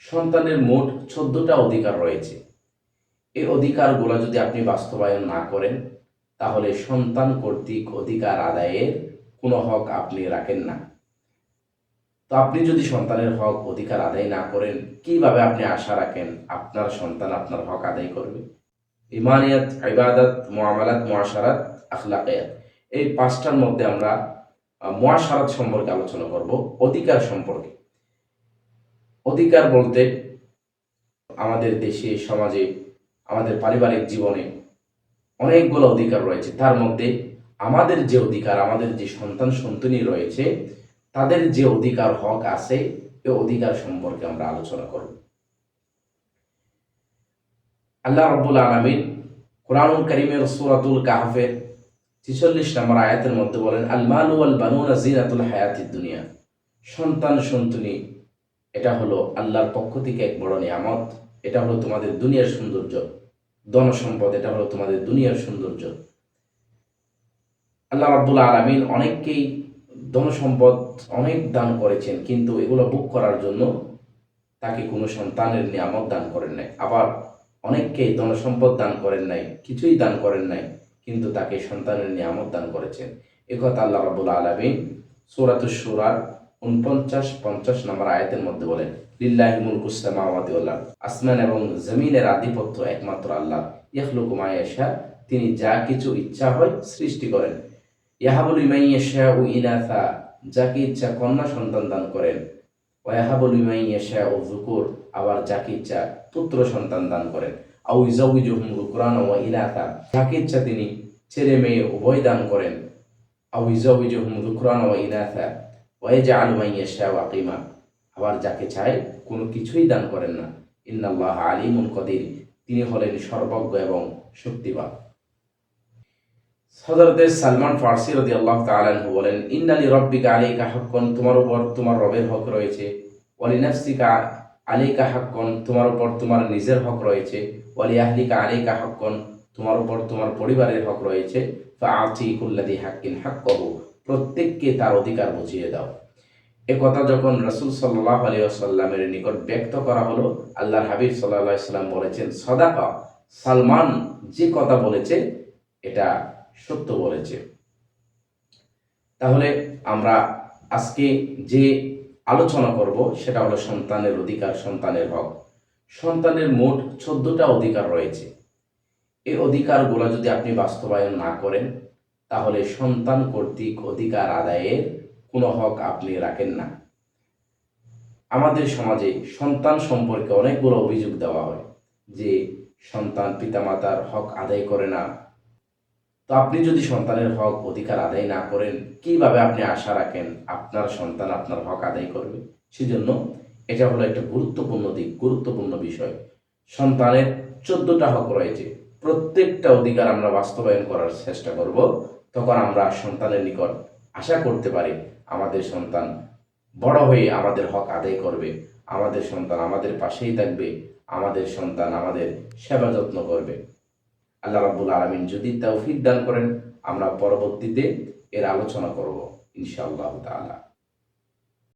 সন্তানের মোট 14টা অধিকার রয়েছে। এই অধিকারগুলো যদি আপনি বাস্তবায়ন না করেন, তাহলে সন্তান কর্তৃক অধিকার আদায়ের কোনো হক আপনি রাখেন না। তো আপনি যদি সন্তানের হক অধিকার আদায় না করেন, কিভাবে আপনি আশা রাখেন আপনার সন্তান আপনার হক আদায় করবে? ইমানিয়াত, ইবাদত, মুআমালাত, মুআশারাত, আখলাকিয়াত, এই 5টার মধ্যে আমরা মুআশারাত সম্পর্কে আলোচনা করব, অধিকার সম্পর্কে। অধিকার বলতে আমাদের দেশে, সমাজে, আমাদের পারিবারিক জীবনে অনেকগুলো অধিকার রয়েছে। তার মধ্যে আমাদের যে অধিকার, আমাদের যে সন্তান সন্ততি রয়েছে, তাদের যে অধিকার হক আছে, এই অধিকার সম্পর্কে আমরা আলোচনা করব। আল্লাহ রাব্বুল আলামিন কুরআনুল কারীমের সূরাতুল কাহফের ৪৬ নম্বর আয়াতের মধ্যে বলেন, আল মালু ওয়াল বানুনা যিনাতুল হায়াতিদ দুনিয়া। সন্তান সন্ততি এটা হলো আল্লাহর পক্ষ থেকে এক বড় নিয়ামত। এটা হলো তোমাদের দুনিয়ার সৌন্দর্য। ধন সম্পদ এটা হলো তোমাদের দুনিয়ার সৌন্দর্য। আল্লাহ রাব্বুল আলামিন অনেককেই ধন সম্পদ অনেক দান করেছেন, কিন্তু এগুলো ভোগ করার জন্য তাকে কোনো সন্তানের নিয়ামত দান করেন নাই। আবার অনেককেই ধন সম্পদ দান করেন নাই, কিছুই দান করেন নাই, কিন্তু তাকে সন্তানের নিয়ামত দান করেছেন। একথা আল্লাহ রাব্বুল আলামিন সূরাতুশ শূরার ৪৯-৫০ নম্বর আয়াতের মধ্যে বলেন, লিল্লাহি মুলকুস সামাওয়াতি ওয়াল আরদ। আসমান এবং জমিনের আধিপত্য একমাত্র আল্লাহ। ইয়াখলুকু মা ইয়াশা, তিনি যা কিছু ইচ্ছা হয় সৃষ্টি করেন। ইয়াহাবু লিমান ইয়াশাউ ইনাসা, যাকে ইচ্ছা কন্যা সন্তান দান করেন। ওয়াহাবু লিমান ইয়াশাউ যুকুর, আবার যাকে ইচ্ছা পুত্র সন্তান দান করেন। আও ইউযাউযুহুম যুকরানা ওয়া ইনাসা, যাকে ইচ্ছা তিনি ছেলে মেয়ে উভয় দান করেন। আও ইউযাউযুহুম যুকরানা ওয়া ইনাসা ওয়া ইয়াজআলু মান ইয়াশাউ আকিমা, আবার যাকে চায় কোনো কিছুই দান করেন না। ইন্নাল্লাহা আলিমুন কদির, তিনি হলেন সর্বজ্ঞ এবং শক্তিবান। হযরত সালমান ফারসি রাদিয়াল্লাহু তাআলা আনহু বলেন, ইন্না লিরাব্বিকা আলাইকা হাক্কান, তোমার উপর তোমার রবের হক রয়েছে। ওয়া লিনাফসিকা আলাইকা হাক্কান, তোমার উপর তোমার নিজের হক রয়েছে। ওয়া লিআহলিকা আলাইকা হাক্কান, তোমার উপর তোমার পরিবারের হক রয়েছে। ফাআতি কুল্লাযী হাক্কিন হাক্কাহু, প্রত্যেককে তার অধিকার বুঝিয়ে দাও। এ কথা যখন রাসূল সাল্লাল্লাহু আলাইহি ওয়াসাল্লামের নিকট ব্যক্ত করা হলো, আল্লাহর হাবিব সাল্লাল্লাহু আলাইহি ওয়াসাল্লাম বলেছেন, সাদাকা, সালমান যে কথা বলেছে এটা সত্য বলেছে। তাহলে আমরা আজকে যে আলোচনা করব সেটা হলো সন্তানের অধিকার, সন্তানের হক। সন্তানের মোট 14টা অধিকার রয়েছে। এই অধিকারগুলো যদি আপনি বাস্তবায়ন না করেন, তাহলে সন্তান কর্তৃক অধিকার আদায়ের কোনো হক আপনি রাখেন না। আমাদের সমাজে সন্তান সম্পর্কে অনেকগুলো অভিযোগ দেওয়া হয় যে সন্তান পিতামাতার হক আদায় করে না। তো আপনি যদি সন্তানের হক অধিকার আদায় না করেন, কিভাবে আপনি আশা রাখেন আপনার সন্তান আপনার হক আদায় করবে? সেজন্য এটা হলো একটা গুরুত্বপূর্ণ দিক, গুরুত্বপূর্ণ বিষয়। সন্তানের 14টা হক রয়েছে, প্রত্যেকটা অধিকার আমরা বাস্তবায়ন করার চেষ্টা করব। তখন আমরা সন্তানের নিকট আশা করতে পারি আমাদের সন্তান বড় হয়ে আমাদের হক আদায় করবে, আমাদের সন্তান আমাদের পাশেই থাকবে, আমাদের সন্তান আমাদের সেবা যত্ন করবে। আল্লাহ রাব্বুল আলামিন যদি তৌফিক দান করেন, আমরা পরবর্তীতে এর আলোচনা করব ইনশাআল্লাহ তাআলা।